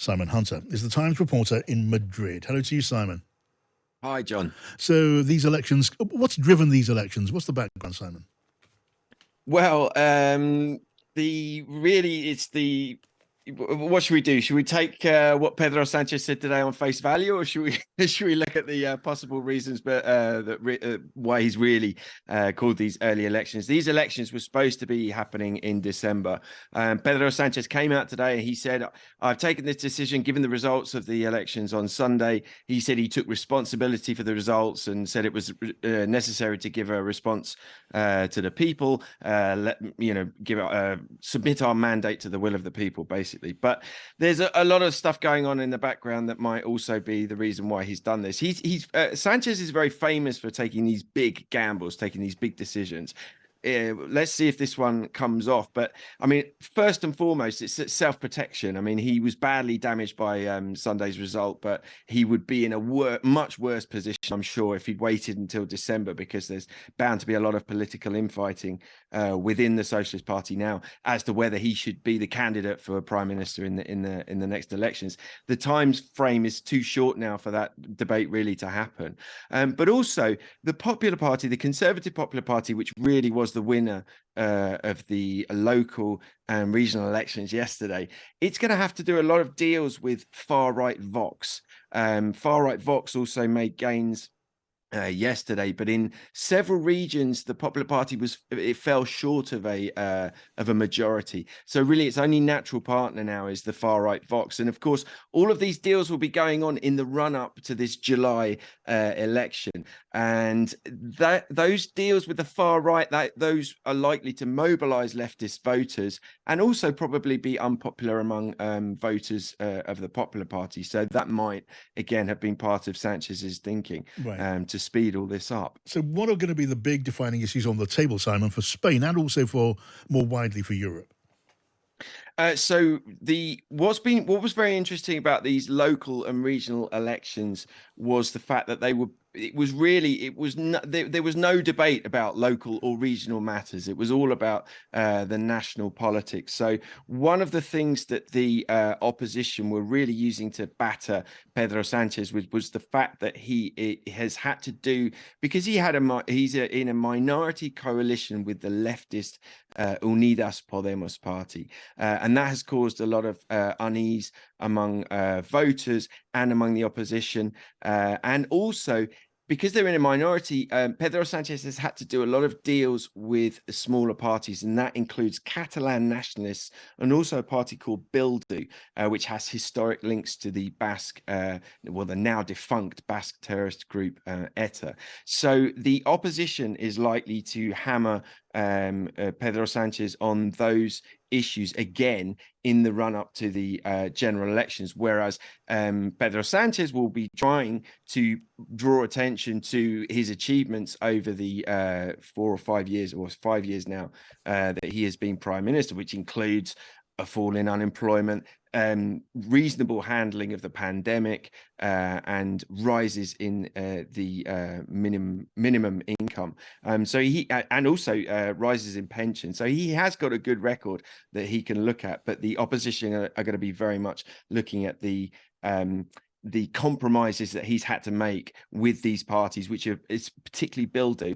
Simon Hunter is the Times reporter in Madrid. Hello to you, Simon. Hi, John. So these elections, what's driven these elections? What's the background, Simon? Well, what should we do? Should we take what Pedro Sánchez said today on face value, or should we look at the possible reasons, why he's really called these early elections? These elections were supposed to be happening in December. Pedro Sánchez came out today and he said, "I've taken this decision given the results of the elections on Sunday." He said he took responsibility for the results and said it was necessary to give a response to the people, submit our mandate to the will of the people, basically. But there's a lot of stuff going on in the background that might also be the reason why he's done this. Sanchez is very famous for taking these big gambles, taking these big decisions. Let's see if this one comes off. But I mean, first and foremost, it's self-protection. I mean, he was badly damaged by Sunday's result, but he would be in a much worse position, I'm sure, if he'd waited until December, because there's bound to be a lot of political infighting within the Socialist Party now as to whether he should be the candidate for prime minister in the next elections. The time frame is too short now for that debate really to happen. But also the Popular Party, the Conservative Popular Party, which really was the winner of the local and regional elections yesterday, it's going to have to do a lot of deals with far-right Vox. Far-right Vox also made gains yesterday, but in several regions the Popular Party fell short of a majority. So really its only natural partner now is the far right Vox. And of course all of these deals will be going on in the run up to this July election, and those deals with the far right, those are likely to mobilize leftist voters and also probably be unpopular among voters of the Popular Party. So that might again have been part of Sanchez's thinking, right, to speed all this up. So what are going to be the big defining issues on the table, Simon, for Spain and also for more widely for Europe? So what was very interesting about these local and regional elections was the fact that there was no debate about local or regional matters. It was all about the national politics. So one of the things that the opposition were really using to batter Pedro Sánchez was the fact that he has had to do, because he's in a minority coalition with the leftist Unidas Podemos party, and that has caused a lot of unease among voters and among the opposition, and also because they're in a minority, Pedro Sánchez has had to do a lot of deals with smaller parties, and that includes Catalan nationalists and also a party called Bildu, which has historic links to the Basque, the now defunct Basque terrorist group ETA. So the opposition is likely to hammer Pedro Sánchez on those issues again in the run up to the general elections, whereas Pedro Sánchez will be trying to draw attention to his achievements over the 4 or 5 years, or 5 years now, that he has been prime minister, which includes a fall in unemployment, reasonable handling of the pandemic, and rises in the minimum income. So and also rises in pension. So he has got a good record that he can look at. But the opposition are going to be very much looking at the compromises that he's had to make with these parties, which it's particularly Bildu,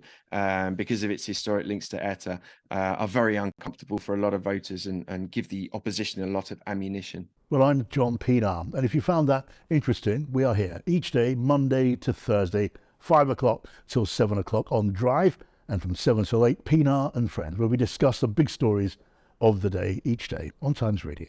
because of its historic links to ETA, are very uncomfortable for a lot of voters and give the opposition a lot of ammunition. Well, I'm John Pinar, and if you found that interesting, we are here each day, Monday to Thursday, 5 o'clock till 7 o'clock on Drive, and from 7 till 8, Pinar and Friends, where we discuss the big stories of the day each day on Times Radio.